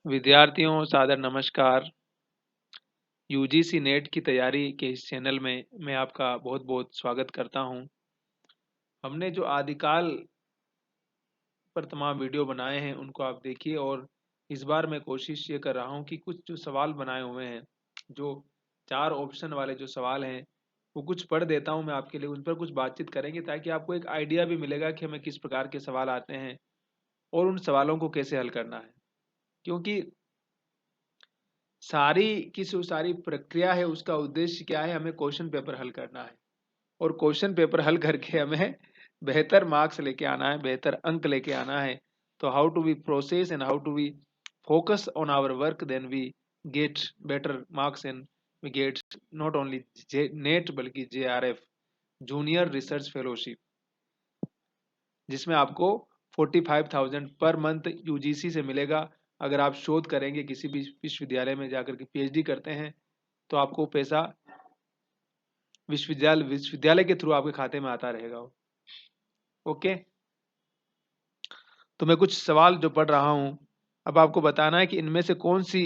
विद्यार्थियों सादर नमस्कार। यूजीसी नेट की तैयारी के इस चैनल में मैं आपका बहुत बहुत स्वागत करता हूं। हमने जो आदिकाल पर तमाम वीडियो बनाए हैं उनको आप देखिए, और इस बार मैं कोशिश ये कर रहा हूं कि कुछ जो सवाल बनाए हुए हैं, जो 4 ऑप्शन वाले जो सवाल हैं, वो कुछ पढ़ देता हूं मैं आपके लिए, उन पर कुछ बातचीत करेंगे ताकि आपको एक आइडिया भी मिलेगा कि हमें किस प्रकार के सवाल आते हैं और उन सवालों को कैसे हल करना है। क्योंकि सारी की जो सारी प्रक्रिया है उसका उद्देश्य क्या है, हमें क्वेश्चन पेपर हल करना है, और क्वेश्चन पेपर हल करके हमें बेहतर मार्क्स लेके आना है, बेहतर अंक लेके आना है। तो how to we process and how to we focus on our work, then we get better marks and we get not only NET बल्कि JRF, जूनियर रिसर्च फेलोशिप, जिसमें आपको 45,000 पर मंथ यूजीसी से मिलेगा। अगर आप शोध करेंगे किसी भी विश्वविद्यालय में जाकर के PhD करते हैं तो आपको पैसा विश्वविद्यालय के थ्रू आपके खाते में आता रहेगा। ओके, तो मैं कुछ सवाल जो पढ़ रहा हूं, अब आपको बताना है कि इनमें से कौन सी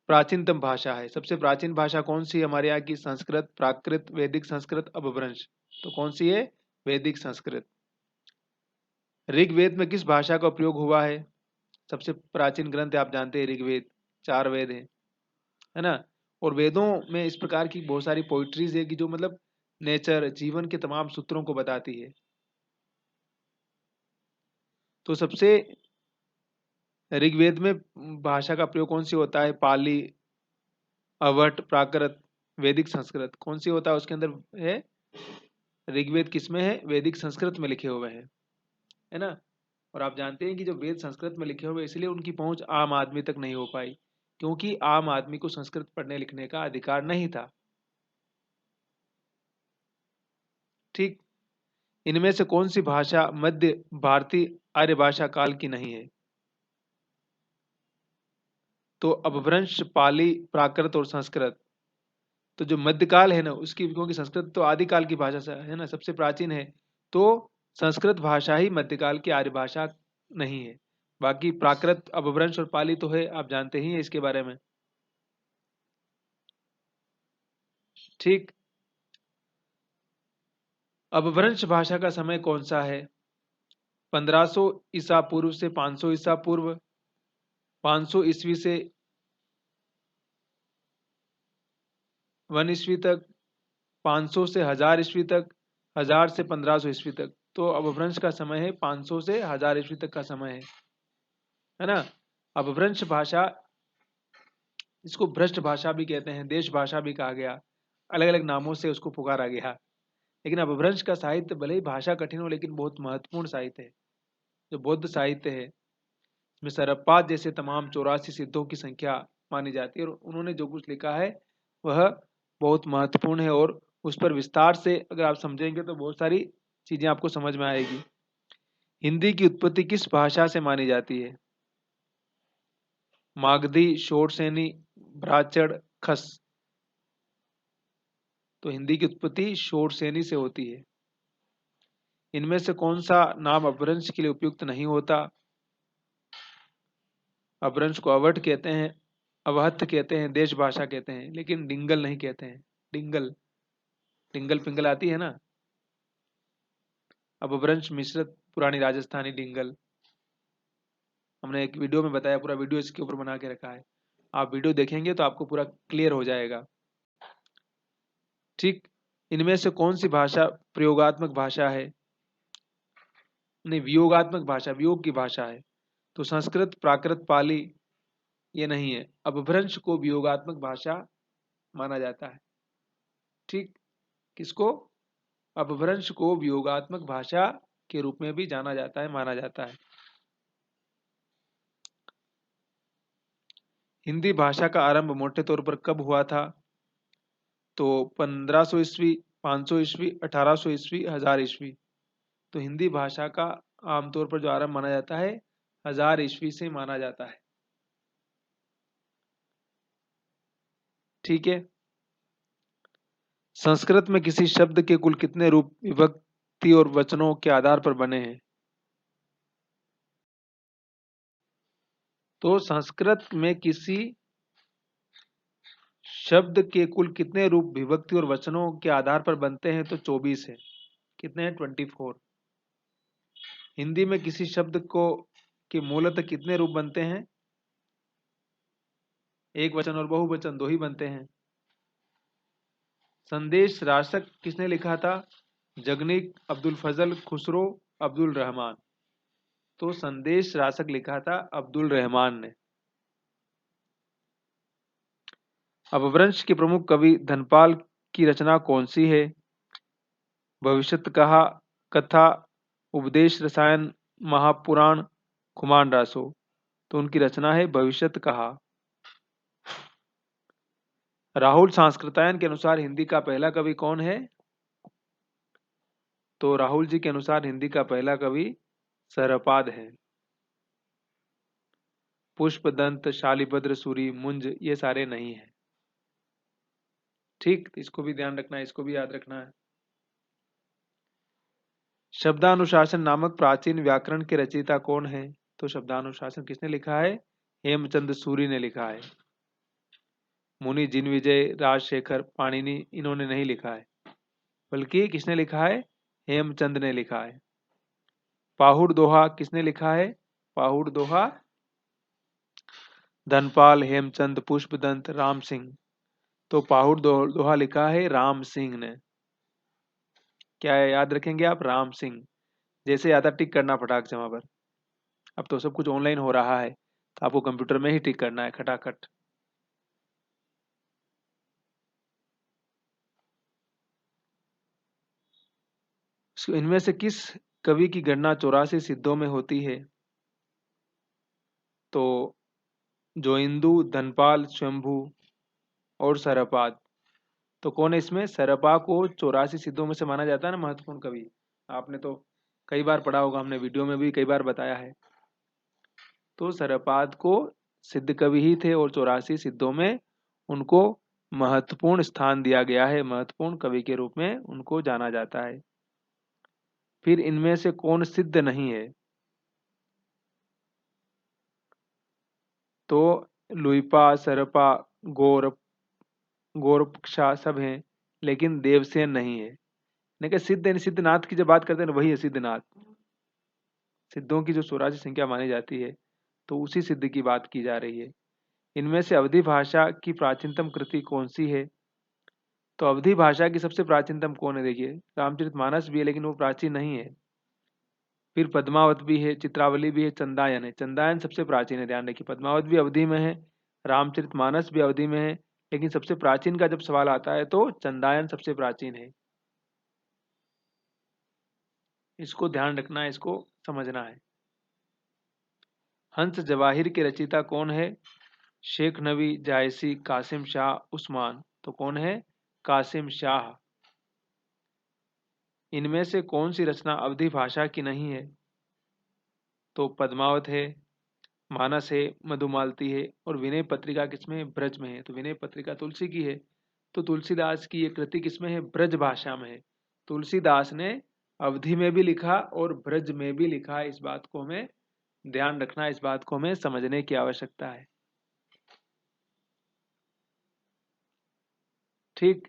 प्राचीनतम भाषा है। सबसे प्राचीन भाषा कौन सी है हमारे यहाँ की? संस्कृत, प्राकृत, वैदिक संस्कृत, अपभ्रंश। तो कौन सी है? वैदिक संस्कृत। ऋग्वेद में किस भाषा का उपयोग हुआ है? सबसे प्राचीन ग्रंथ है, आप जानते हैं ऋग्वेद, 4 वेद है ना। और वेदों में इस प्रकार की बहुत सारी पोइट्रीज है कि जो मतलब नेचर, जीवन के तमाम सूत्रों को बताती है। तो सबसे ऋग्वेद में भाषा का प्रयोग कौन सी होता है? पाली, अवट, प्राकृत, वैदिक संस्कृत। कौन सी होता है उसके अंदर है? ऋग्वेद किसमें है? वैदिक संस्कृत में लिखे हुए हैं, है ना। और आप जानते हैं कि जो वेद संस्कृत में लिखे हुए, इसलिए उनकी पहुंच आम आदमी तक नहीं हो पाई, क्योंकि आम आदमी को संस्कृत पढ़ने लिखने का अधिकार नहीं था। ठीक, इनमें से कौन सी भाषा मध्य भारतीय आर्य भाषा काल की नहीं है? तो अपभ्रंश, पाली, प्राकृत और संस्कृत। तो जो मध्यकाल है ना उसकी, क्योंकि संस्कृत तो आदिकाल की भाषा है ना, सबसे प्राचीन है, तो संस्कृत भाषा ही मध्यकाल की आर्य भाषा नहीं है। बाकी प्राकृत, अपभ्रंश और पाली तो है, आप जानते ही हैं इसके बारे में। ठीक, अपभ्रंश भाषा का समय कौन सा है? 1500 ईसा पूर्व से 500 ईसा पूर्व, 500 ईस्वी से 1 ईस्वी तक, 500 से 1000 ईस्वी तक, 1000 से 1500 ईस्वी तक। तो अपभ्रंश का समय है 500 से 1000 ईस्वी तक का समय है ना। अपभ्रंश भाषा, इसको भ्रष्ट भाषा भी कहते हैं, देश भाषा भी कहा गया, अलग अलग नामों से उसको पुकारा गया। लेकिन अपभ्रंश का साहित्य भले ही भाषा कठिन हो, लेकिन बहुत महत्वपूर्ण साहित्य है। जो बौद्ध साहित्य है, इसमें सरप्पाद जैसे तमाम 84 सिद्धों की संख्या मानी जाती है, और उन्होंने जो कुछ लिखा है वह बहुत महत्वपूर्ण है, और उस पर विस्तार से अगर आप समझेंगे तो बहुत सारी चीजें आपको समझ में आएगी। हिंदी की उत्पत्ति किस भाषा से मानी जाती है? मागधी, शोरसेनी, ब्राह्मण, खस। तो हिंदी की उत्पत्ति शोरसेनी से होती है। इनमें से कौन सा नाम अपभ्रंश के लिए उपयुक्त नहीं होता? अपभ्रंश को अवट कहते हैं, अवहत्थ कहते हैं, देश भाषा कहते हैं, लेकिन डिंगल नहीं कहते हैं। डिंगल, डिंगल पिंगल आती है ना। अपभ्रंश मिश्रित पुरानी राजस्थानी डिंगल, हमने एक वीडियो में बताया, पूरा वीडियो इसके ऊपर बना के रखा है, आप वीडियो देखेंगे तो आपको पूरा क्लियर हो जाएगा। ठीक, इनमें से कौन सी भाषा प्रयोगात्मक भाषा है? नहीं, वियोगात्मक भाषा, वियोग की भाषा है। तो संस्कृत, प्राकृत, पाली ये नहीं है। अपभ्रंश को वियोगात्मक भाषा माना जाता है। ठीक, किसको? अपभ्रंश को वियोगात्मक भाषा के रूप में भी जाना जाता है, माना जाता है। हिंदी भाषा का आरंभ मोटे तौर पर कब हुआ था? तो 1500 ईस्वी, 500 ईस्वी, 1800 ईस्वी, 1000 ईस्वी। तो हिंदी भाषा का आमतौर पर जो आरंभ माना जाता है 1000 ईस्वी से माना जाता है। ठीक है, संस्कृत में किसी शब्द के कुल कितने रूप विभक्ति और वचनों के आधार पर बने हैं? तो संस्कृत में किसी शब्द के कुल कितने रूप विभक्ति और वचनों के आधार पर बनते हैं? तो 24 है। कितने हैं? 24। हिंदी में किसी शब्द को के मूलतः कितने रूप बनते हैं? एक वचन और बहुवचन दो ही बनते हैं। संदेश राशक किसने लिखा था? जगनीक, अब्दुल फजल, खुसरो, अब्दुल रहमान। तो संदेश राशक लिखा था अब्दुल रहमान ने। अपभ्रंश के प्रमुख कवि धनपाल की रचना कौन सी है? भविष्यत कहा, कथा, उपदेश रसायन, महापुराण, खुमान रासो। तो उनकी रचना है भविष्यत कहा। राहुल सांस्कृतायन के अनुसार हिंदी का पहला कवि कौन है? तो राहुल जी के अनुसार हिंदी का पहला कवि सरपाद है। पुष्पदंत, शालिभद्र सूरी, मुंज ये सारे नहीं है। ठीक, इसको भी ध्यान रखना है, इसको भी याद रखना है। शब्दानुशासन नामक प्राचीन व्याकरण के रचयिता कौन है? तो शब्दानुशासन किसने लिखा है? हेमचंद सूरी ने लिखा है। मुनि जिनविजय, राजशेखर, पाणिनि इन्होंने नहीं लिखा है, बल्कि किसने लिखा है? हेमचंद ने लिखा है। पाहुड़ दोहा किसने लिखा है? पाहुड़ दोहा धनपाल, हेमचंद, पुष्पदंत, राम सिंह। तो पाहुड़ दोहा लिखा है राम सिंह ने। क्या है? याद रखेंगे आप? राम सिंह। जैसे याद टिक करना फटाक से वहां पर। अब तो सब कुछ ऑनलाइन हो रहा है, तो आपको कंप्यूटर में ही टिक करना है खटाखट। इनमें से किस कवि की गणना 84 सिद्धों में होती है? तो जोइंदू, धनपाल, शंभू और सरपाद। तो कौन है इसमें? सरपा को 84 सिद्धों में से माना जाता है ना महत्वपूर्ण कवि। आपने तो कई बार पढ़ा होगा, हमने वीडियो में भी कई बार बताया है। तो सरपाद को सिद्ध कवि ही थे और 84 सिद्धों में उनको महत्वपूर्ण स्थान दिया गया है, महत्वपूर्ण कवि के रूप में उनको जाना जाता है। फिर इनमें से कौन सिद्ध नहीं है? तो लुइपा, सरपा, गौरव, गौरक्षा सब हैं, लेकिन देवसेन नहीं है। लेकिन सिद्धनाथ की जब बात करते हैं ना, वही है सिद्धनाथ। सिद्धों की जो 84 संख्या मानी जाती है, तो उसी सिद्ध की बात की जा रही है। इनमें से अवधी भाषा की प्राचीनतम कृति कौन सी है? तो अवधी भाषा की सबसे प्राचीनतम कौन है? देखिए, रामचरितमानस भी है, लेकिन वो प्राचीन नहीं है। फिर पद्मावत भी है, चित्रावली भी है, चंदायन है। चंदायन सबसे प्राचीन है, ध्यान रखिए। पद्मावत भी अवधि में है, रामचरितमानस भी अवधि में है, लेकिन सबसे प्राचीन का जब सवाल आता है तो चंदायन सबसे प्राचीन है। इसको ध्यान रखना है, इसको समझना है। हंस जवाहिर के रचयिता कौन है? शेख नबी, जायसी, कासिम शाह, उस्मान। तो कौन है? कासिम शाह। इनमें से कौन सी रचना अवधी भाषा की नहीं है? तो पद्मावत है, मानस है, मधुमालती है और विनय पत्रिका किसमें है? ब्रज में है। तो विनय पत्रिका तुलसी की है। तो तुलसीदास की ये कृति किसमें है? ब्रज भाषा में है। तुलसीदास ने अवधि में भी लिखा और ब्रज में भी लिखा। इस बात को हमें ध्यान रखना, इस बात को हमें समझने की आवश्यकता है। ठीक।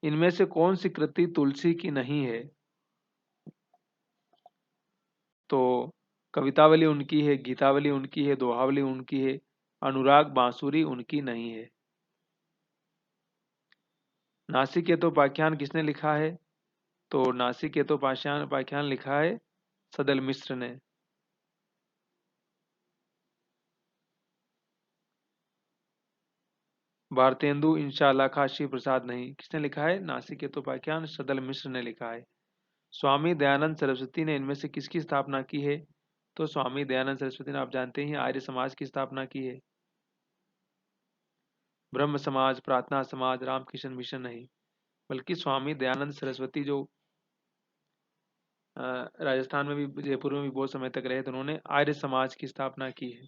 इनमें से कौन सी कृति तुलसी की नहीं है? तो कवितावली उनकी है, गीतावली उनकी है, दोहावली उनकी है, अनुराग बांसुरी उनकी नहीं है। नासिकेतोपाख्यान किसने लिखा है? तो नासिकेतोपाख्यान लिखा है सदल मिश्र ने। भारतेंदु इंशाल्लाह खा शिव प्रसाद नहीं, किसने लिखा है? नासिकेतोपाख्यान सदल मिश्र ने लिखा है। स्वामी दयानंद सरस्वती ने इनमें से किसकी स्थापना की है? तो स्वामी दयानंद सरस्वती ने, आप जानते हैं, आर्य समाज की स्थापना की है। ब्रह्म समाज, प्रार्थना समाज, रामकृष्ण मिशन नहीं, बल्कि स्वामी दयानंद सरस्वती जो राजस्थान में भी, जयपुर में भी बहुत समय तक रहे, तो उन्होंने आर्य समाज की स्थापना की है।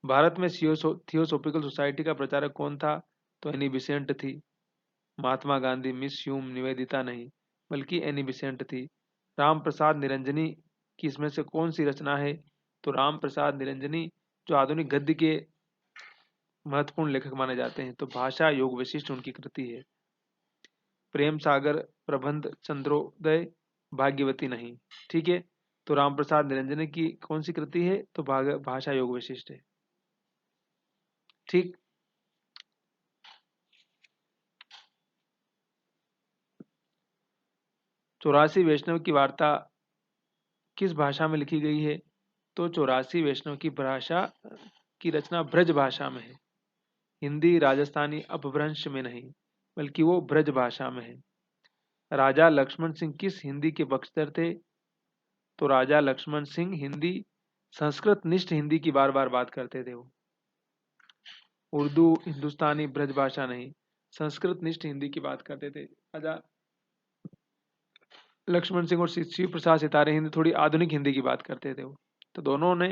भारत में थियोसॉफिकल सोसाइटी का प्रचारक कौन था? तो एनी बिसेंट थी। महात्मा गांधी, मिस ह्यूम, निवेदिता नहीं, बल्कि एनी बिसेंट थी। राम प्रसाद निरंजनी की इसमें से कौन सी रचना है? तो राम प्रसाद निरंजनी जो आधुनिक गद्य के महत्वपूर्ण लेखक माने जाते हैं, तो भाषा योग विशिष्ट उनकी कृति है। प्रेम सागर, प्रबंध, चंद्रोदय, भाग्यवती नहीं। ठीक है, तो राम प्रसाद निरंजनी की कौन सी कृति है? तो भाषा योग विशिष्ट है। ठीक। 84 वैष्णव की वार्ता किस भाषा में लिखी गई है? तो 84 वैष्णव की भाषा की रचना ब्रज भाषा में है। हिंदी, राजस्थानी, अपभ्रंश में नहीं, बल्कि वो ब्रज भाषा में है। राजा लक्ष्मण सिंह किस हिंदी के बख्तर थे? तो राजा लक्ष्मण सिंह हिंदी, संस्कृत निष्ठ हिंदी की बार बार बात करते थे वो। उर्दू, हिंदुस्तानी, ब्रज भाषा नहीं, संस्कृत निष्ठ हिंदी की बात करते थे राजा लक्ष्मण सिंह। और शिव प्रसाद सितारे हिंदी, थोड़ी आधुनिक हिंदी की बात करते थे वो। तो दोनों ने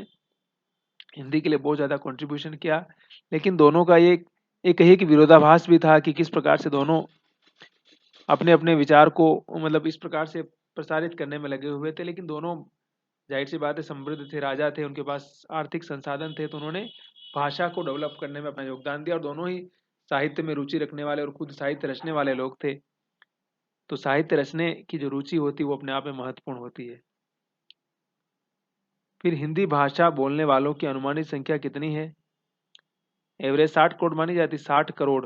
हिंदी के लिए बहुत ज्यादा कंट्रीब्यूशन किया, लेकिन दोनों का एक विरोधाभास भी था कि किस प्रकार से दोनों अपने अपने विचार को मतलब इस प्रकार से प्रसारित करने में लगे हुए थे। लेकिन दोनों जाहिर सी बात है समृद्ध थे, राजा थे, उनके पास आर्थिक संसाधन थे, तो उन्होंने भाषा को डेवलप करने में अपना योगदान दिया। और दोनों ही साहित्य में रुचि रखने वाले और खुद साहित्य रचने वाले लोग थे। तो साहित्य रचने की जो रुचि होती है वो अपने आप में महत्वपूर्ण होती है। फिर हिंदी भाषा बोलने वालों की अनुमानित संख्या कितनी है? एवरेज 60 करोड़ मानी जाती, 60 करोड़।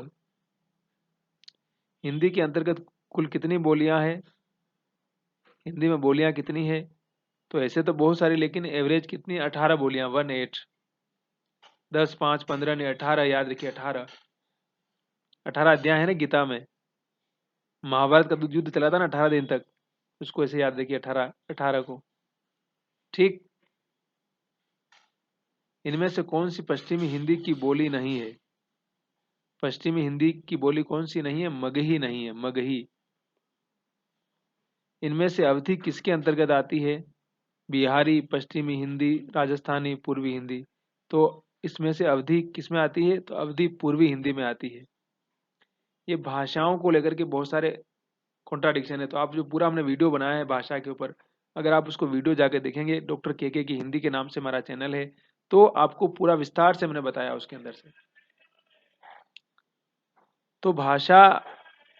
हिंदी के अंतर्गत कुल कितनी बोलियां हैं? हिंदी में बोलियां कितनी है? तो ऐसे तो बहुत सारी, लेकिन एवरेज कितनी? 18 बोलियां, 18। 10, 5, 15 नहीं, 18 याद रखिए, 18। 18 अध्याय है ना गीता में। महाभारत का युद्ध चला था ना 18 दिन तक, उसको ऐसे याद रखिए, 18 18 को। ठीक। इनमें से कौन सी पश्चिमी हिंदी की बोली नहीं है? पश्चिमी हिंदी की बोली कौन सी नहीं है? मगही नहीं है, मगही। इनमें से अवधि किसके अंतर्गत आती है? बिहारी, पश्चिमी हिंदी, राजस्थानी, पूर्वी हिंदी। तो इसमें से अवधि किस में आती है? तो अवधि पूर्वी हिंदी में आती है। ये भाषाओं को लेकर के बहुत सारे कॉन्ट्राडिक्शन है। तो आप जो पूरा हमने वीडियो बनाया है भाषा के ऊपर, अगर आप उसको वीडियो जाके देखेंगे, डॉक्टर के की हिंदी के नाम से हमारा चैनल है, तो आपको पूरा विस्तार से मैंने बताया उसके अंदर से। तो भाषा,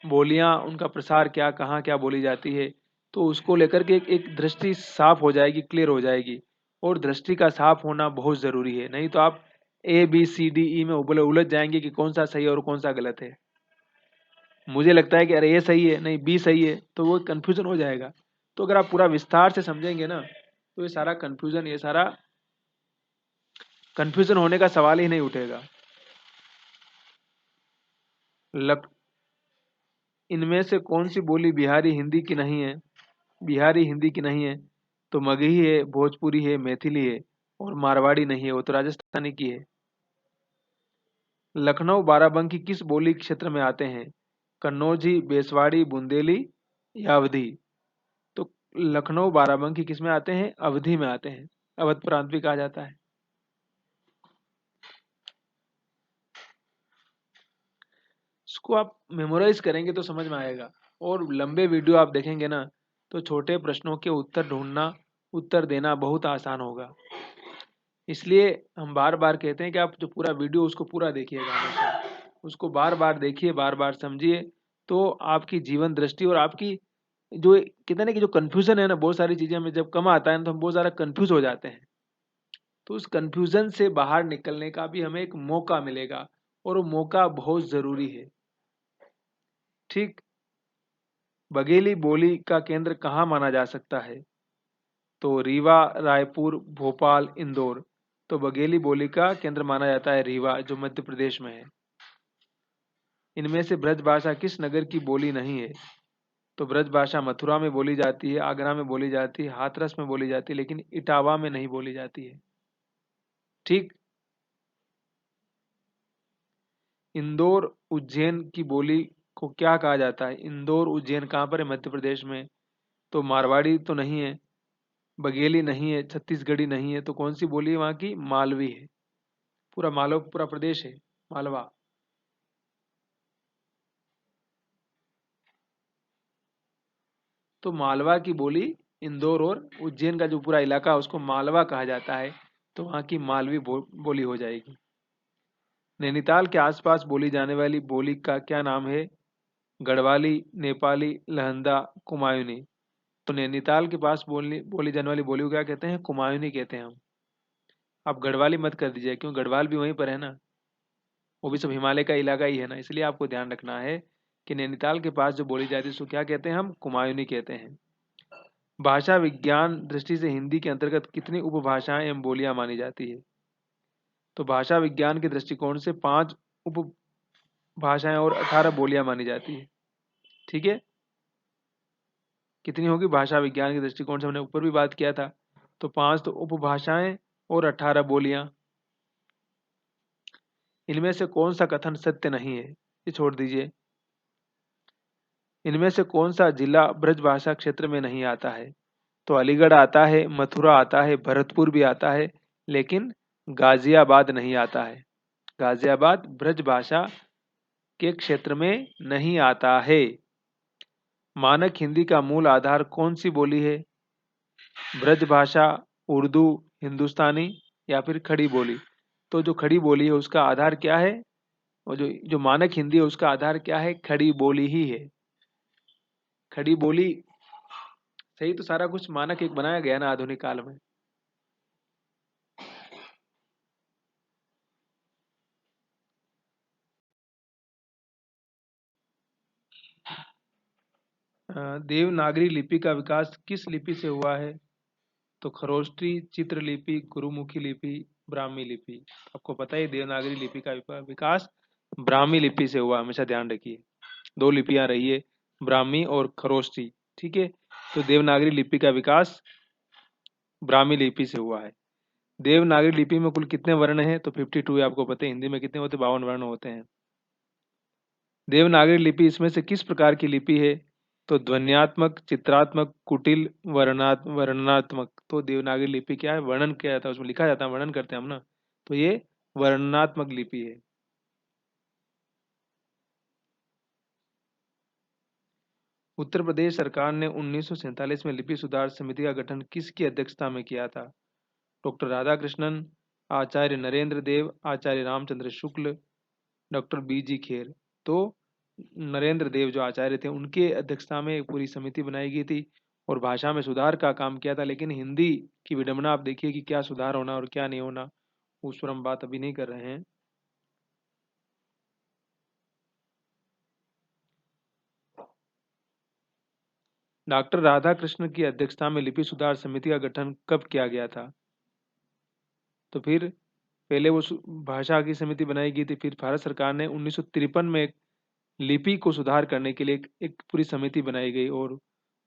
बोलियां, उनका प्रसार क्या, कहाँ क्या बोली जाती है, तो उसको लेकर के एक दृष्टि साफ हो जाएगी, क्लियर हो जाएगी। और दृष्टि का साफ होना बहुत जरूरी है, नहीं तो आप ABCDE में उलझ जाएंगे कि कौन सा सही है और कौन सा गलत है। मुझे लगता है कि अरे ये सही है, नहीं बी सही है, तो वो कंफ्यूजन हो जाएगा। तो अगर आप पूरा विस्तार से समझेंगे ना, तो ये सारा कंफ्यूजन होने का सवाल ही नहीं उठेगा। लक इनमें से कौन सी बोली बिहारी हिंदी की नहीं है? बिहारी हिंदी की नहीं है, तो मगही है, भोजपुरी है, मैथिली है, और मारवाड़ी नहीं है, वो तो राजस्थानी की है। लखनऊ बाराबंकी किस बोली क्षेत्र में आते हैं? कन्नौजी, बेसवाड़ी, बुंदेली या अवधी? तो लखनऊ बाराबंकी किस में आते हैं? अवधी में आते हैं, अवध प्रांत भी कहा जाता है। इसको आप मेमोराइज करेंगे तो समझ में आएगा। और लंबे वीडियो आप देखेंगे ना, तो छोटे प्रश्नों के उत्तर ढूंढना, उत्तर देना बहुत आसान होगा। इसलिए हम बार बार कहते हैं कि आप जो पूरा वीडियो उसको पूरा देखिएगा, हमेशा उसको बार बार देखिए, बार बार समझिए। तो आपकी जीवन दृष्टि और आपकी जो कहते हैं ना कि जो कंफ्यूजन है ना, बहुत सारी चीजें में जब कम आता है ना, तो हम बहुत ज्यादा कंफ्यूज हो जाते हैं। तो उस कंफ्यूजन से बाहर निकलने का भी हमें एक मौका मिलेगा, और वो मौका बहुत जरूरी है। ठीक। बघेली बोली का केंद्र कहाँ माना जा सकता है? तो रीवा, रायपुर, भोपाल, इंदौर। तो बघेली बोली का केंद्र माना जाता है रीवा, जो मध्य प्रदेश में है। इनमें से ब्रज भाषा किस नगर की बोली नहीं है? तो ब्रज भाषा मथुरा में बोली जाती है, आगरा में बोली जाती है, हाथरस में बोली जाती है, लेकिन इटावा में नहीं बोली जाती है। ठीक। इंदौर उज्जैन की बोली को क्या कहा जाता है? इंदौर उज्जैन कहाँ पर है? मध्य प्रदेश में। तो मारवाड़ी तो नहीं है, बघेली नहीं है, छत्तीसगढ़ी नहीं है, तो कौन सी बोली है वहां की? मालवी है। पूरा मालव, पूरा प्रदेश है मालवा। तो मालवा की बोली इंदौर और उज्जैन का जो पूरा इलाका है उसको मालवा कहा जाता है, तो वहाँ की मालवी बोली हो जाएगी। नैनीताल के आसपास बोली जाने वाली बोली का क्या नाम है? गढ़वाली, नेपाली, लहंदा, कुमायूनी। तो नैनीताल के पास बोली बोली जाने वाली बोली को क्या कहते हैं? कुमायूनी कहते हैं हम। आप गढ़वाली मत कर दीजिए, क्यों, गढ़वाल भी वहीं पर है ना, वो भी सब हिमालय का इलाका ही है ना, इसलिए आपको ध्यान रखना है कि नैनीताल के पास जो बोली जाती है उसको क्या कहते हैं? हम कुमायूनी कहते हैं। भाषा विज्ञान दृष्टि से हिंदी के अंतर्गत कितनी उपभाषाएं एवं बोलियां मानी जाती है? तो भाषा विज्ञान के दृष्टिकोण से 5 उपभाषाएं और 18 बोलियां मानी जाती है। ठीक है, कितनी होगी भाषा विज्ञान के दृष्टिकोण से? हमने ऊपर भी बात किया था, तो 5 तो उपभाषाएं और 18 बोलियां। इनमें से कौन सा कथन सत्य नहीं है? ये छोड़ दीजिए। इनमें से कौन सा जिला ब्रजभाषा क्षेत्र में नहीं आता है? तो अलीगढ़ आता है, मथुरा आता है, भरतपुर भी आता है, लेकिन गाजियाबाद नहीं आता है। गाजियाबाद ब्रजभाषा के क्षेत्र में नहीं आता है। मानक हिंदी का मूल आधार कौन सी बोली है? ब्रजभाषा, उर्दू, हिंदुस्तानी या फिर खड़ी बोली? तो जो खड़ी बोली है उसका आधार क्या है? और जो जो मानक हिंदी है उसका आधार क्या है? खड़ी बोली ही है। खड़ी बोली सही, तो सारा कुछ मानक एक बनाया गया ना आधुनिक काल में। देवनागरी लिपि का विकास किस लिपि से हुआ है? तो खरोष्टी, चित्रलिपि, गुरुमुखी लिपि, ब्राह्मी लिपि। आपको पता है देवनागरी लिपि का विकास ब्राह्मी लिपि से हुआ, हमेशा ध्यान रखिए। 2 लिपियां रही है, ब्राह्मी और खरोष्टी। ठीक है, तो देवनागरी लिपि का विकास ब्राह्मी लिपि से हुआ है। देवनागरी लिपि में कुल कितने वर्ण हैं? तो 52 है। आपको पता है हिंदी में कितने होते हैं? 52 वर्ण होते हैं। देवनागरी लिपि इसमें से किस प्रकार की लिपि है? तो ध्वन्यात्मक, चित्रात्मक, कुटिल, वर्णनात्मक। तो देवनागरी लिपि क्या है? वर्णन किया जाता है, उसमें लिखा जाता है, वर्णन करते हैं हम ना, तो ये वर्णनात्मक लिपि है। उत्तर प्रदेश सरकार ने 1947 में लिपि सुधार समिति का गठन किसकी अध्यक्षता में किया था? डॉक्टर राधाकृष्णन, आचार्य नरेंद्र देव, आचार्य रामचंद्र शुक्ल, डॉक्टर बीजी खेर। तो नरेंद्र देव जो आचार्य थे उनके अध्यक्षता में एक पूरी समिति बनाई गई थी और भाषा में सुधार का काम किया था। लेकिन हिंदी की विडंबना आप देखिए कि क्या सुधार होना और क्या नहीं होना, उस पर हम बात अभी नहीं कर रहे हैं। डॉक्टर राधाकृष्ण की अध्यक्षता में लिपि सुधार समिति का गठन कब किया गया था? तो फिर पहले वो भाषा की समिति बनाई गई थी, फिर भारत सरकार ने 1953 में एक लिपि को सुधार करने के लिए एक पूरी समिति बनाई गई। और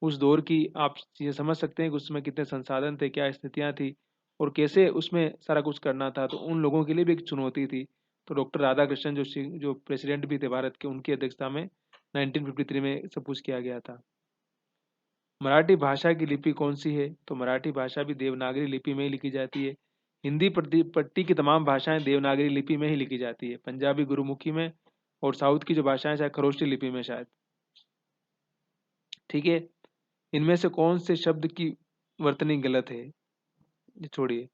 उस दौर की आप चीजें समझ सकते हैं कि उसमें कितने संसाधन थे, क्या स्थितियां थी और कैसे उसमें सारा कुछ करना था, तो उन लोगों के लिए भी एक चुनौती थी। तो डॉक्टर राधाकृष्णन जो प्रेसिडेंट भी थे भारत के, उनकी अध्यक्षता में 1953 में सब कुछ किया गया था। मराठी भाषा की लिपि कौन सी है? तो मराठी भाषा भी देवनागरी लिपि में ही लिखी जाती है। हिंदी पट्टी की तमाम भाषाएं देवनागरी लिपि में ही लिखी जाती है, पंजाबी गुरुमुखी में, और साउथ की जो भाषाएं शायद खरोष्टी लिपि में शायद। ठीक है, इनमें से कौन से शब्द की वर्तनी गलत है? ये छोड़िए।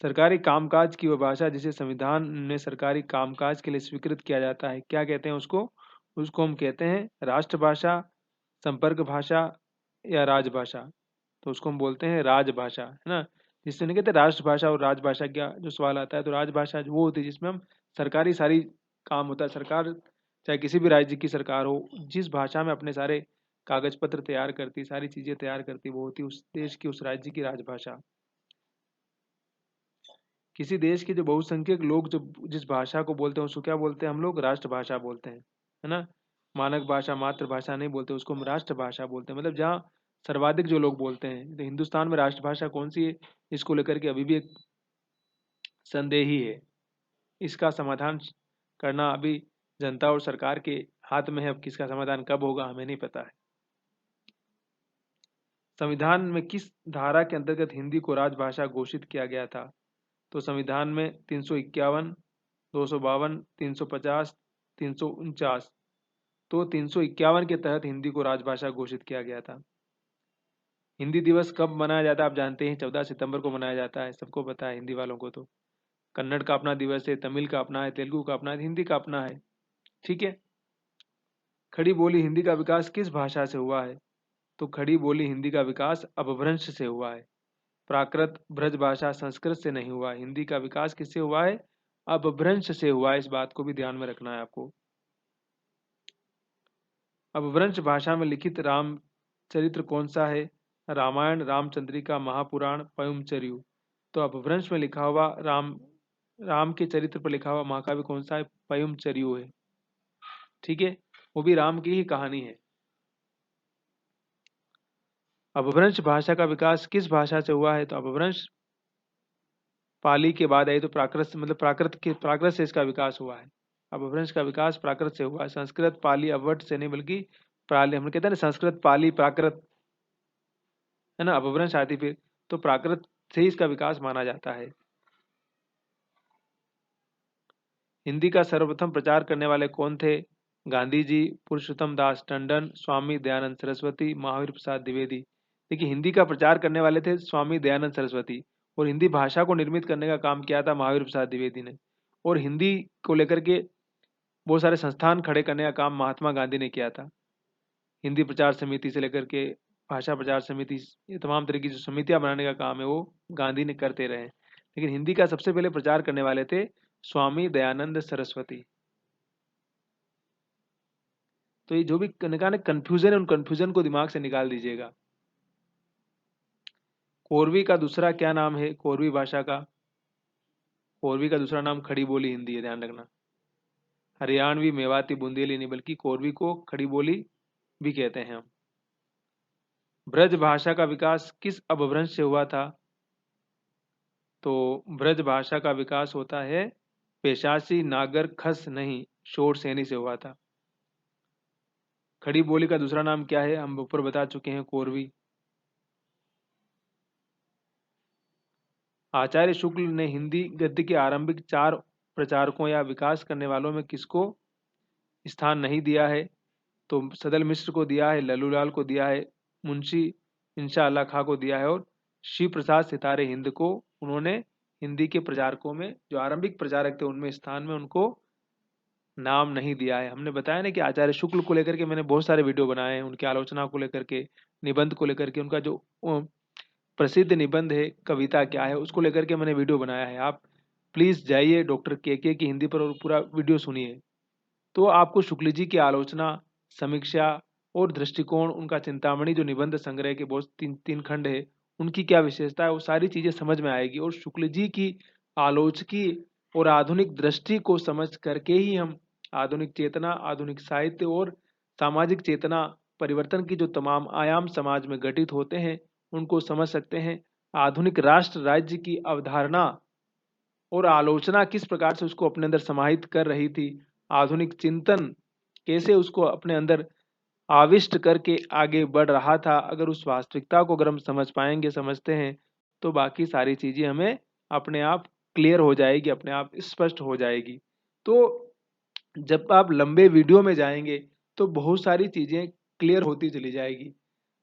सरकारी कामकाज की वह भाषा जिसे संविधान में सरकारी कामकाज के लिए स्वीकृत किया जाता है, क्या कहते हैं उसको? उसको हम कहते हैं राष्ट्रभाषा, संपर्क भाषा या राजभाषा। तो उसको हम बोलते हैं राजभाषा, है ना। जिससे नहीं कहते राष्ट्रभाषा और राजभाषा, क्या जो सवाल आता है, तो राजभाषा वो होती है जिसमें हम सरकारी सारी काम होता है। सरकार चाहे किसी भी राज्य की सरकार हो, जिस भाषा में अपने सारे कागज पत्र तैयार करती, सारी चीजें तैयार करती, वो होती है उस देश की, उस राज्य की राजभाषा। किसी देश के जो बहुसंख्यक लोग जो जिस भाषा को बोलते हैं उसको क्या बोलते हैं हम लोग? राष्ट्रभाषा बोलते हैं, है ना। मानक भाषा, मातृभाषा नहीं बोलते, उसको हम राष्ट्रभाषा बोलते हैं। मतलब जहाँ सर्वाधिक जो लोग बोलते हैं। तो हिंदुस्तान में राष्ट्रभाषा कौन सी है, इसको लेकर के अभी भी एक संदेह ही है। इसका समाधान करना अभी जनता और सरकार के हाथ में है। अब किसका समाधान कब होगा हमें नहीं पता है। संविधान में किस धारा के अंतर्गत हिंदी को राजभाषा घोषित किया गया था? तो संविधान में 351, 252, 350, 349। तो 351 के तहत हिंदी को राजभाषा घोषित किया गया था। हिंदी दिवस कब मनाया जाता है आप जानते हैं, 14 सितंबर को मनाया जाता है, सबको पता है हिंदी वालों को। तो कन्नड़ का अपना दिवस है, तमिल का अपना है, तेलुगु का अपना है, हिंदी का अपना है। ठीक है। खड़ी बोली हिंदी का विकास किस भाषा से हुआ है? तो खड़ी बोली हिंदी का विकास अपभ्रंश से हुआ है। प्राकृत, ब्रजभाषा, संस्कृत से नहीं हुआ। हिंदी का विकास किससे हुआ है? अपभ्रंश से हुआ है। इस बात को भी ध्यान में रखना है आपको। अपभ्रंश भाषा में लिखित रामचरित्र कौन सा है? रामायण, रामचंद्रिका, महापुराण, पयुमचर्यु। तो अपभ्रंश में लिखा हुआ राम के चरित्र पर लिखा हुआ महाकाव्य कौन सा है? पयुमचर्यु है। ठीक है, वो भी राम की ही कहानी है। अपभ्रंश भाषा का विकास किस भाषा से हुआ है? तो अपभ्रंश पाली के बाद आई, तो प्राकृत से, मतलब प्राकृत से इसका विकास हुआ है। अपभ्रंश का विकास प्राकृत से हुआ है। संस्कृत, पाली, अवट से नहीं, बल्कि पाली, हम कहते हैं ना संस्कृत, पाली, प्राकृत, है ना, अपभ्रंश आती फिर, तो प्राकृत से ही इसका विकास माना जाता है। हिंदी का सर्वप्रथम प्रचार करने वाले कौन थे? गांधी जी, पुरुषोत्तम दास टंडन, स्वामी दयानंद सरस्वती, महावीर प्रसाद द्विवेदी। देखिए, हिंदी का प्रचार करने वाले थे स्वामी दयानंद सरस्वती, और हिंदी भाषा को निर्मित करने का काम किया था महावीर प्रसाद द्विवेदी ने। और हिंदी को लेकर के बहुत सारे संस्थान खड़े करने का काम महात्मा गांधी ने किया था। हिंदी प्रचार समिति से लेकर के भाषा प्रचार समिति, ये तमाम तरह की जो समितियां बनाने का काम है वो गांधी ने करते रहे। लेकिन हिंदी का सबसे पहले प्रचार करने वाले थे स्वामी दयानंद सरस्वती। तो ये जो भी कन्फ्यूजन है, उन कन्फ्यूजन को दिमाग से निकाल दीजिएगा। कोरवी का दूसरा क्या नाम है? कोरवी भाषा का, कोरवी का दूसरा नाम खड़ी बोली हिंदी है, ध्यान रखना। हरियाणवी, मेवाती, बुंदेली नहीं, बल्कि कोरवी को खड़ी बोली भी कहते हैं हम। ब्रज भाषा का विकास किस अपभ्रंश से हुआ था? तो ब्रज भाषा का विकास होता है पेशासी, नागर, खस नहीं, शोर सैनी से हुआ था। खड़ी बोली का दूसरा नाम क्या है? हम ऊपर बता चुके हैं, कोरवी। आचार्य शुक्ल ने हिंदी गद्य के आरंभिक 4 प्रचारकों या विकास करने वालों में किसको स्थान नहीं दिया है? तो सदल मिश्र को दिया है, लल्लूलाल को दिया है, मुंशी इंशा अल्लाह खां को दिया है, और शिव प्रसाद सितारे हिंद को उन्होंने हिंदी के प्रचारकों में, जो आरंभिक प्रचारक थे उनमें स्थान में उनको नाम नहीं दिया है। हमने बताया ना कि आचार्य शुक्ल को लेकर के मैंने बहुत सारे वीडियो बनाए हैं, उनकी आलोचना को लेकर के, निबंध को लेकर के, उनका जो प्रसिद्ध निबंध है कविता क्या है उसको लेकर के मैंने वीडियो बनाया है। आप प्लीज जाइए डॉक्टर के की हिंदी पर और पूरा वीडियो सुनिए, तो आपको शुक्ल जी की आलोचना, समीक्षा और दृष्टिकोण, उनका चिंतामणि जो निबंध संग्रह के बहुत 3 खंड है, उनकी क्या विशेषता है, वो सारी चीजें समझ में आएगी। और शुक्ल जी की आलोचकी और आधुनिक दृष्टि को समझ करके ही हम आधुनिक चेतना, आधुनिक साहित्य और सामाजिक चेतना परिवर्तन की जो तमाम आयाम समाज में घटित होते हैं उनको समझ सकते हैं। आधुनिक राष्ट्र राज्य की अवधारणा और आलोचना किस प्रकार से उसको अपने अंदर समाहित कर रही थी, आधुनिक चिंतन कैसे उसको अपने अंदर आविष्ट करके आगे बढ़ रहा था, अगर उस वास्तविकता को अगर हम समझ पाएंगे, समझते हैं, तो बाकी सारी चीजें हमें अपने आप क्लियर हो जाएगी, अपने आप स्पष्ट हो जाएगी। तो जब आप लंबे वीडियो में जाएंगे तो बहुत सारी चीजें क्लियर होती चली जाएगी।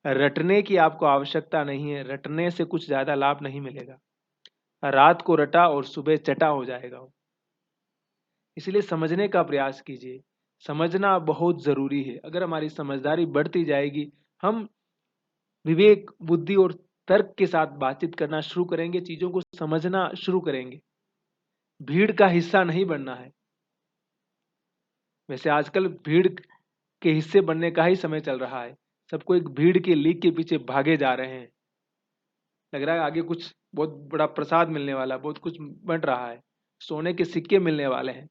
रटने की आपको आवश्यकता नहीं है, रटने से कुछ ज्यादा लाभ नहीं मिलेगा। रात को रटा और सुबह चटा हो जाएगा वो। इसलिए समझने का प्रयास कीजिए। समझना बहुत जरूरी है। अगर हमारी समझदारी बढ़ती जाएगी, हम विवेक, बुद्धि और तर्क के साथ बातचीत करना शुरू करेंगे, चीजों को समझना शुरू करेंगे। भीड़ का हिस्सा नहीं बनना है। वैसे आजकल भीड़ के हिस्से बनने का ही समय चल रहा है। सबको एक भीड़ के लीक के पीछे भागे जा रहे हैं। लग रहा है आगे कुछ बहुत बड़ा प्रसाद मिलने वाला, बहुत कुछ बन रहा है, सोने के सिक्के मिलने वाले हैं।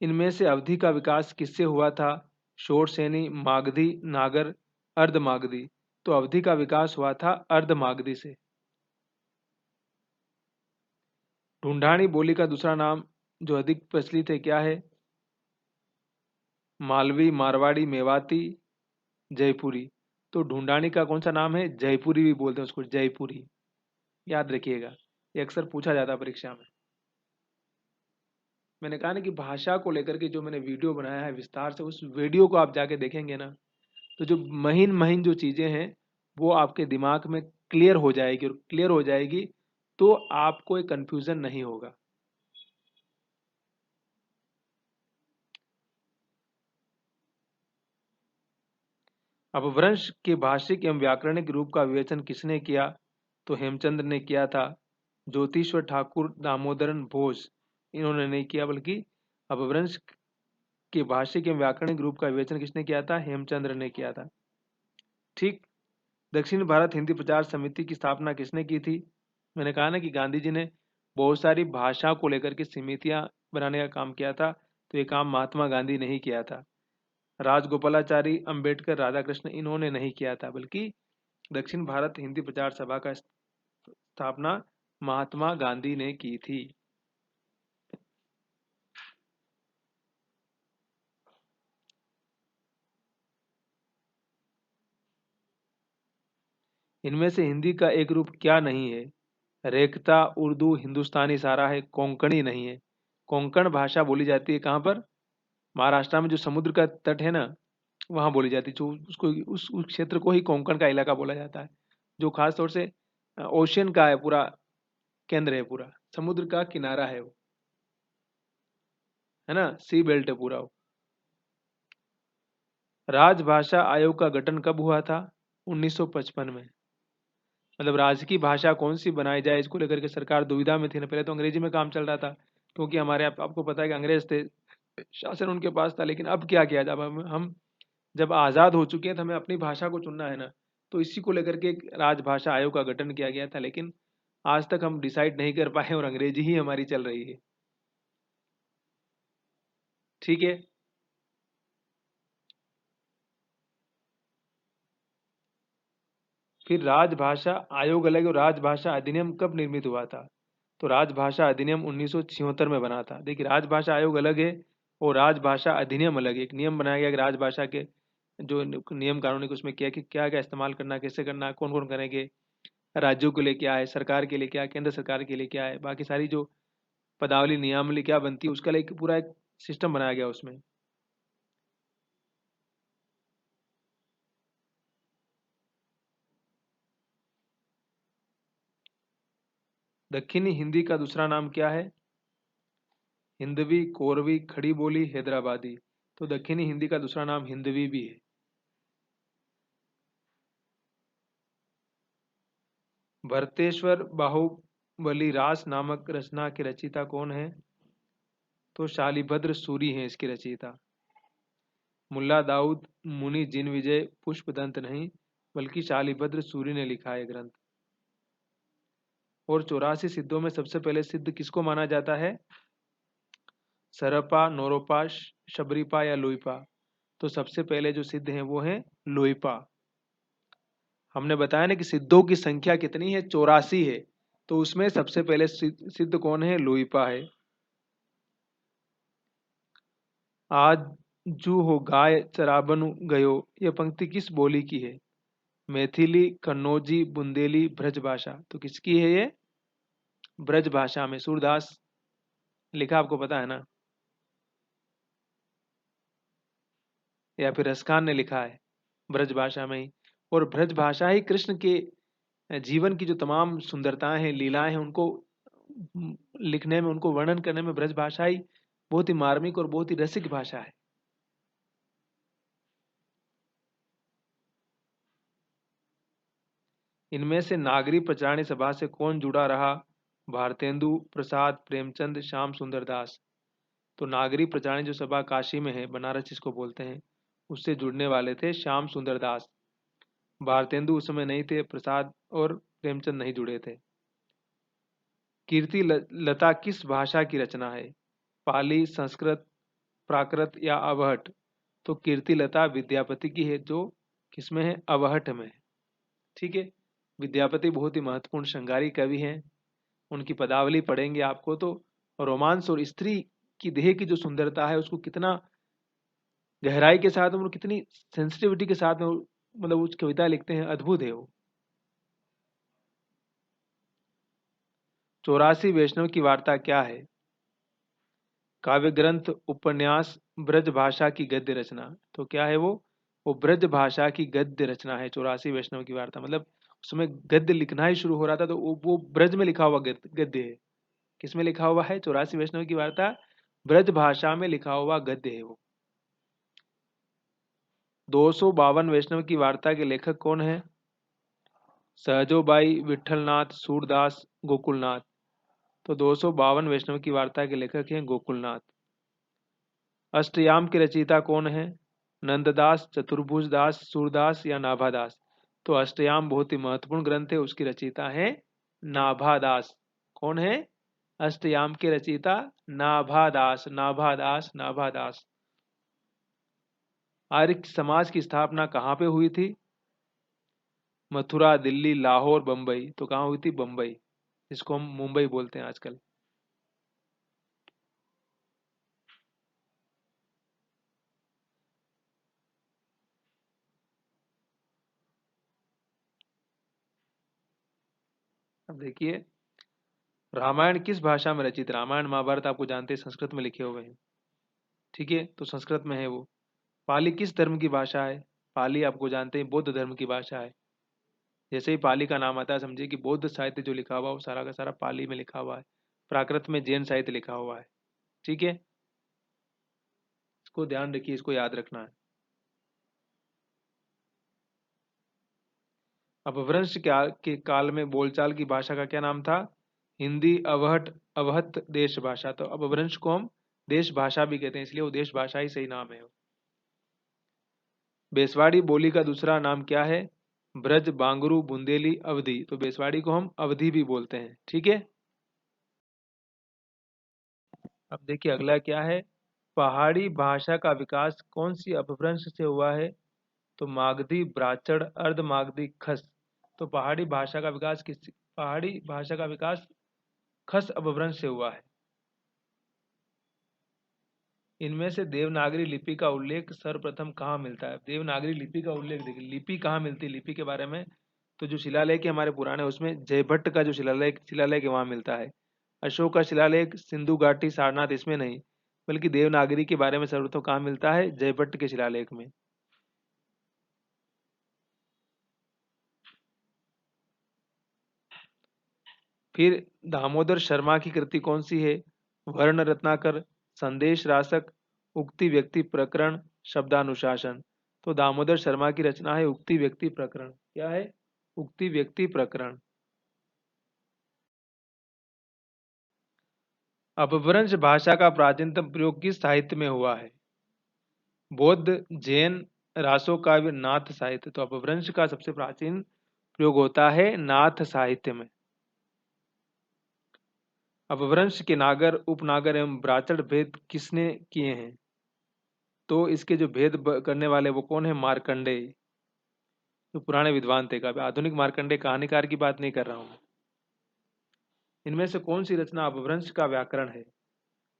इनमें से अवधि का विकास किससे हुआ था? शोरसेनी, मागधी, नागर, अर्धमागधी। तो अवधि का विकास हुआ था अर्धमागधी से। ढूंढानी बोली का दूसरा नाम जो अधिक प्रचलित है क्या है? मालवी, मारवाड़ी, मेवाती, जयपुरी। तो ढूंढानी का कौन सा नाम है? जयपुरी भी बोलते हैं उसको, जयपुरी, याद रखिएगा। ये अक्सर पूछा जाता है परीक्षा में। मैंने कहा ना कि भाषा को लेकर के जो मैंने वीडियो बनाया है विस्तार से, उस वीडियो को आप जाके देखेंगे ना, तो जो महीन महीन जो चीजें हैं वो आपके दिमाग में क्लियर हो जाएगी, और क्लियर हो जाएगी तो आपको एक कंफ्यूजन नहीं होगा। अपभ्रंश के भाषिक एवं व्याकरणिक रूप का विवेचन किसने किया? तो हेमचंद्र ने किया था। ज्योतिश्वर ठाकुर, दामोदरन भोज, इन्होंने नहीं किया, बल्कि अपभ्रंश के भाषिक एवं व्याकरणिक रूप का विवेचन किसने किया था? हेमचंद्र ने किया था। ठीक। दक्षिण भारत हिंदी प्रचार समिति की स्थापना किसने की थी? मैंने कहा ना कि गांधी जी ने बहुत सारी भाषा को लेकर के समितियां बनाने का काम किया था, तो ये काम महात्मा गांधी ने ही किया था। राजगोपालाचारी, अंबेडकर, राधाकृष्ण, इन्होंने नहीं किया था, बल्कि दक्षिण भारत हिंदी प्रचार सभा का स्थापना महात्मा गांधी ने की थी। इनमें से हिंदी का एक रूप क्या नहीं है? रेखता, उर्दू, हिंदुस्तानी सारा है, कोंकणी नहीं है। कोंकण भाषा बोली जाती है कहाँ पर? महाराष्ट्र में जो समुद्र का तट है ना, वहां बोली जाती है, जो उसको उस क्षेत्र को ही कोंकण का इलाका बोला जाता है, जो खास तौर से ओशियन का है, पूरा केंद्र है, पूरा समुद्र का किनारा है वो, है ना, सी बेल्ट है पूरा वो। राजभाषा आयोग का गठन कब हुआ था? 1955 में। मतलब राज्य की भाषा कौन सी बनाई जाए, इसको लेकर के सरकार दुविधा में थी ना। पहले तो अंग्रेजी में काम चल रहा था, क्योंकि हमारे आपको पता है कि अंग्रेज थे, शासन उनके पास था। लेकिन अब क्या किया, जब हम जब आज़ाद हो चुके हैं तो हमें अपनी भाषा को चुनना है ना, तो इसी को लेकर के एक राजभाषा आयोग का गठन किया गया था। लेकिन आज तक हम डिसाइड नहीं कर पाए और अंग्रेजी ही हमारी चल रही है। ठीक है। फिर राजभाषा आयोग अलग और राजभाषा अधिनियम कब निर्मित हुआ था? तो राजभाषा अधिनियम 1976 में बना था। देखिए, राजभाषा आयोग अलग है और राजभाषा अधिनियम अलग है। एक नियम बनाया गया कि राजभाषा के जो नियम कानून है उसमें क्या क्या क्या इस्तेमाल करना, कैसे करना, कौन कौन करेंगे, राज्यों के लिए क्या है, सरकार के लिए क्या है, केंद्र सरकार के लिए क्या है, बाकी सारी जो पदावली नियमावली क्या बनती है, उसका लिए एक पूरा एक सिस्टम बनाया गया उसमें। दक्षिणी हिंदी का दूसरा नाम क्या है? हिंदवी, कोरवी, खड़ी बोली, हैदराबादी। तो दक्षिणी हिंदी का दूसरा नाम हिंदवी भी है। भरतेश्वर बाहुबली रास नामक रचना के रचयिता कौन है? तो शालिभद्र सूरी हैं इसके रचयिता। मुल्ला दाऊद मुनि जिन विजय पुष्पदंत नहीं, बल्कि शालिभद्र सूरी ने लिखा है ग्रंथ। और 84 सिद्धों में सबसे पहले सिद्ध किसको माना जाता है? सरपा, नोरोपा, शबरीपा या लोईपा? तो सबसे पहले जो सिद्ध हैं वो हैं लोईपा। हमने बताया ना कि सिद्धों की संख्या कितनी है? 84 है। तो उसमें सबसे पहले सिद्ध कौन है? लोईपा है। आज जू हो गाय चराबनु गयो, यह पंक्ति किस बोली की है? मैथिली, कन्नौजी, बुंदेली, ब्रज भाषा। तो किसकी है ये? ब्रज भाषा में। सूरदास लिखा, आपको पता है ना, या फिर रसखान ने लिखा है ब्रज भाषा में ही। और ब्रज भाषा ही कृष्ण के जीवन की जो तमाम सुंदरताएं हैं, लीलाएं हैं, उनको लिखने में, उनको वर्णन करने में ब्रज भाषा ही बहुत ही मार्मिक और बहुत ही रसिक भाषा है। इनमें से नागरी प्रचारणी सभा से कौन जुड़ा रहा? भारतेंदु प्रसाद, प्रेमचंद, श्याम सुंदर दास। तो नागरी प्रचारणी जो सभा काशी में है, बनारस जिसको बोलते हैं, उससे जुड़ने वाले थे श्याम सुंदर दास। भारतेंदु उस समय नहीं थे, प्रसाद और प्रेमचंद नहीं जुड़े थे। कीर्ति लता किस भाषा की रचना है? पाली, संस्कृत, प्राकृत या अवहट? तो कीर्ति लता विद्यापति की है, जो किसमें है? अवहट में है। ठीक है। विद्यापति बहुत ही महत्वपूर्ण श्रृंगारी कवि हैं। उनकी पदावली पढ़ेंगे आपको तो रोमांस और स्त्री की देह की जो सुंदरता है उसको कितना गहराई के साथ और कितनी सेंसिटिविटी के साथ में मतलब उस कविता लिखते हैं, अद्भुत है वो। 84 वैष्णव की वार्ता क्या है? काव्य ग्रंथ, उपन्यास, ब्रज भाषा की गद्य रचना। तो क्या है वो ब्रज भाषा की गद्य रचना है 84 वैष्णव की वार्ता। मतलब उसमें गद्य लिखना ही शुरू हो रहा था, तो वो ब्रज में लिखा हुआ गद्य है। किसमें लिखा हुआ है? 84 वैष्णव की वार्ता ब्रज भाषा में लिखा हुआ गद्य है वो। 252 वैष्णव की वार्ता के लेखक कौन है? सहजोबाई, विठलनाथ, सूरदास, गोकुलनाथ। तो 252 वैष्णव की वार्ता के लेखक हैं गोकुलनाथ। अष्टयाम के रचयिता कौन है? नंददास, चतुर्भुज दास, सूरदास या नाभादास। तो अष्टयाम बहुत ही महत्वपूर्ण ग्रंथ है, उसकी रचयिता है नाभादास। कौन है अष्टयाम के रचयिता? नाभादास, नाभादास, नाभादास। आर्य समाज की स्थापना कहाँ पे हुई थी? मथुरा, दिल्ली, लाहौर, बंबई। तो कहाँ हुई थी? बंबई, जिसको हम मुंबई बोलते हैं आजकल। अब देखिए, रामायण किस भाषा में रचित? रामायण महाभारत आपको जानते हैं संस्कृत में लिखे हुए हैं, ठीक है, तो संस्कृत में है वो। पाली किस धर्म की भाषा है? पाली आपको जानते हैं बौद्ध धर्म की भाषा है। जैसे ही पाली का नाम आता है समझिए कि बौद्ध साहित्य जो लिखा हुआ है वो सारा का सारा पाली में लिखा हुआ है। प्राकृत में जैन साहित्य लिखा हुआ है, ठीक है। इसको ध्यान रखिए, इसको याद रखना है। अपभ्रंश के काल में बोलचाल की भाषा का क्या नाम था? हिंदी, अवहट, अवहत देश भाषा। तो अपभ्रंश को हम देश भाषा भी कहते हैं, इसलिए वो देश भाषा ही सही नाम है। बेसवाड़ी बोली का दूसरा नाम क्या है? ब्रज, बांगरू, बुंदेली, अवधी। तो बेसवाड़ी को हम अवधी भी बोलते हैं, ठीक है। अब देखिए अगला क्या है? पहाड़ी भाषा का विकास कौन सी अपभ्रंश से हुआ है? तो मागधी, ब्राचड़, अर्ध मागधी, खस। तो पहाड़ी भाषा का विकास खस अपभ्रंश से हुआ है। इनमें से देवनागरी लिपि का उल्लेख सर्वप्रथम कहाँ मिलता है? देवनागरी लिपि का उल्लेख देखिए, लिपि कहाँ मिलती है, लिपि के बारे में। तो जो शिलालेख है हमारे पुराने, उसमें जयभट्ट का जो शिलालेख है वहां मिलता है। अशोक का शिलालेख, सिंधु घाटी, सारनाथ, इसमें नहीं, बल्कि देवनागरी के बारे में सर्वप्रथम कहाँ मिलता है? जयभट्ट के शिलालेख में। फिर दामोदर शर्मा की कृति कौन सी है? वर्ण रत्नाकर, संदेश रासक, उक्ति व्यक्ति प्रकरण, शब्दानुशासन। तो दामोदर शर्मा की रचना है उक्ति व्यक्ति प्रकरण। क्या है? उक्ति व्यक्ति प्रकरण। अपभ्रंश भाषा का प्राचीनतम प्रयोग किस साहित्य में हुआ है? बौद्ध, जैन, रासो काव्य, नाथ साहित्य। तो अपभ्रंश का सबसे प्राचीन प्रयोग होता है नाथ साहित्य में। अपभ्रंश के नागर, उपनागर एवं ब्राचड़ भेद किसने किए हैं? तो इसके जो करने वाले वो कौन है? मार्कंडेय, जो पुराने विद्वान थे। काव्य आधुनिक मार्कंडेय कहानीकार की बात नहीं कर रहा हूं। इनमें से कौन सी रचना अपभ्रंश का व्याकरण है?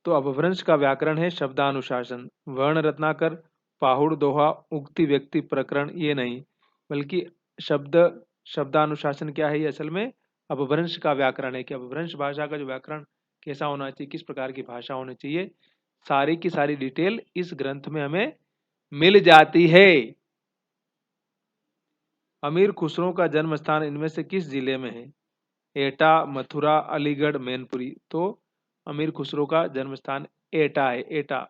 तो अपभ्रंश का व्याकरण है शब्दानुशासन। वर्ण रत्नाकर, पाहुड़ दोहा, उक्ति व्यक्ति प्रकरण, ये नहीं, बल्कि शब्द शब्दानुशासन क्या है? ये असल में अपभ्रंश का व्याकरण है कि अपभ्रंश भाषा का जो व्याकरण कैसा होना चाहिए, किस प्रकार की भाषा होनी चाहिए, सारी की सारी डिटेल इस ग्रंथ में हमें मिल जाती है। अमीर खुसरो का जन्म स्थान इनमें से किस जिले में है? एटा, मथुरा, अलीगढ़, मैनपुरी। तो अमीर खुसरो का जन्म स्थान एटा है, एटा।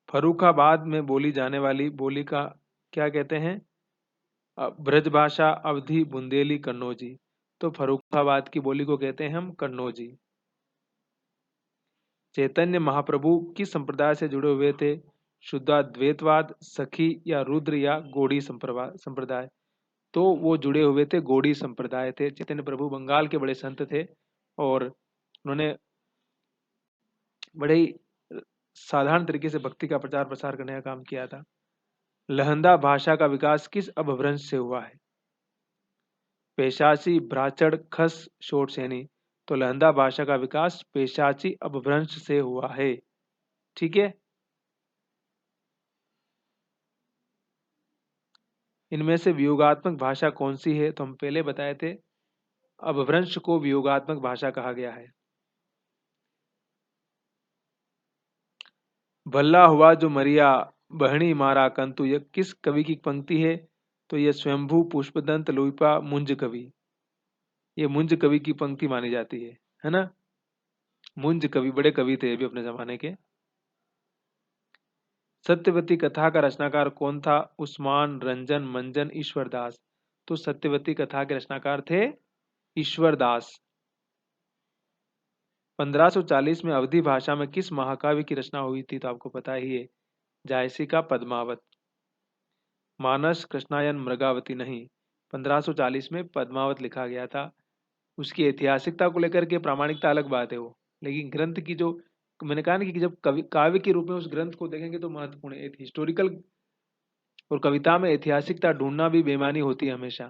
फर्रुखाबाद में बोली जाने वाली बोली का क्या कहते हैं? ब्रजभाषा, अवधी, बुंदेली, कन्नौजी। तो फर्रुखाबाद की बोली को कहते हैं हम कन्नौजी। चैतन्य महाप्रभु किस संप्रदाय से जुड़े हुए थे? शुद्धाद्वैतवाद, सखी या रुद्र या गौड़ी संप्रदाय। तो वो जुड़े हुए थे, गौड़ी संप्रदाय थे। चैतन्य प्रभु बंगाल के बड़े संत थे और उन्होंने बड़े ही साधारण तरीके से भक्ति का प्रचार प्रसार करने का काम किया था। लहंदा भाषा का विकास किस अपभ्रंश से हुआ है? पेशाची, ब्राचड़, खस, शोरसेनी। तो लहंदा भाषा का विकास पेशाची अपभ्रंश से हुआ है, ठीक है। इनमें से व्यूहात्मक भाषा कौन सी है? तो हम पहले बताए थे अपभ्रंश को वियोगात्मक भाषा कहा गया है। भल्ला हुआ जो मरिया बहनी मारा कंतु, यह किस कवि की पंक्ति है? तो यह स्वयंभू पुष्पदंत लोइपा मुंज कवि, ये मुंज कवि की पंक्ति मानी जाती है ना। मुंज कवि बड़े कवि थे ये भी अपने जमाने के। सत्यवती कथा का रचनाकार कौन था? उस्मान, रंजन, मंजन, ईश्वरदास। तो सत्यवती कथा के रचनाकार थे ईश्वरदास। 1540 में अवधी भाषा में किस महाकाव्य की रचना हुई थी? तो आपको पता ही है, जायसिका पद्मावत। मानस, कृष्णायन, मृगावती नहीं, 1540 में पद्मावत लिखा गया था। उसकी ऐतिहासिकता को लेकर के प्रामाणिकता अलग बात है वो, लेकिन ग्रंथ की जो मैंने कहा ना कि जब कवि काव्य के रूप में उस ग्रंथ को देखेंगे तो महत्वपूर्ण है। हिस्टोरिकल और कविता में ऐतिहासिकता ढूंढना भी बेईमानी होती है हमेशा।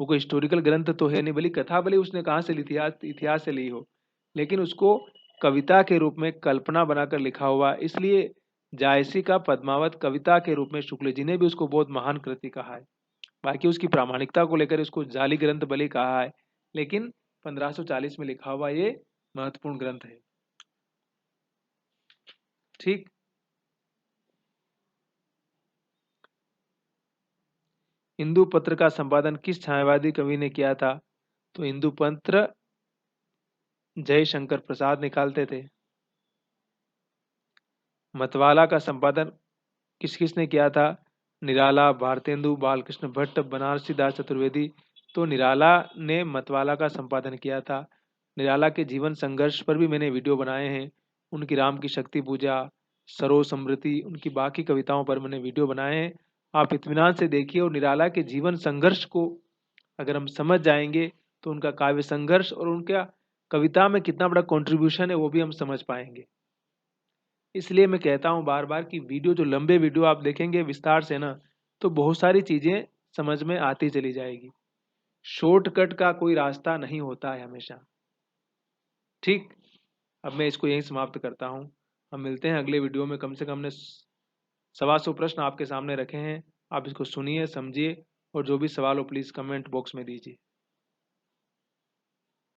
वो कोई हिस्टोरिकल ग्रंथ तो है नहीं, भली कथा भले उसने कहाँ से ली, इतिहास इतिहास से ली हो, लेकिन उसको कविता के रूप में कल्पना बनाकर लिखा हुआ, इसलिए जायसी का पद्मावत कविता के रूप में शुक्ल जी ने भी उसको बहुत महान कृति कहा है। बाकी उसकी प्रामाणिकता को लेकर इसको जाली ग्रंथ भले कहा है, लेकिन 1540 में लिखा हुआ ये महत्वपूर्ण ग्रंथ है। ठीक। इंदु पत्र का संपादन किस छायावादी कवि ने किया था? तो इंदु पत्र जयशंकर प्रसाद निकालते थे। मतवाला का संपादन किस किसने किया था? निराला, भारतेंदु, बालकृष्ण भट्ट, बनारसी दास चतुर्वेदी। तो निराला ने मतवाला का संपादन किया था। निराला के जीवन संघर्ष पर भी मैंने वीडियो बनाए हैं। उनकी राम की शक्ति पूजा, सरोज समृद्धि, उनकी बाकी कविताओं पर मैंने वीडियो बनाए हैं। आप इत्मीनान से देखिए, और निराला के जीवन संघर्ष को अगर हम समझ जाएंगे तो उनका काव्य संघर्ष और उनका कविता में कितना बड़ा कंट्रीब्यूशन है वो भी हम समझ पाएंगे। इसलिए मैं कहता हूँ बार बार कि वीडियो, जो लंबे वीडियो आप देखेंगे विस्तार से ना, तो बहुत सारी चीजें समझ में आती चली जाएगी। शॉर्टकट का कोई रास्ता नहीं होता है हमेशा। ठीक। अब मैं इसको यहीं समाप्त करता हूँ। हम मिलते हैं अगले वीडियो में। कम से कम हमने 125 प्रश्न आपके सामने रखे हैं। आप इसको सुनिए, समझिए, और जो भी सवाल हो प्लीज कमेंट बॉक्स में दीजिए।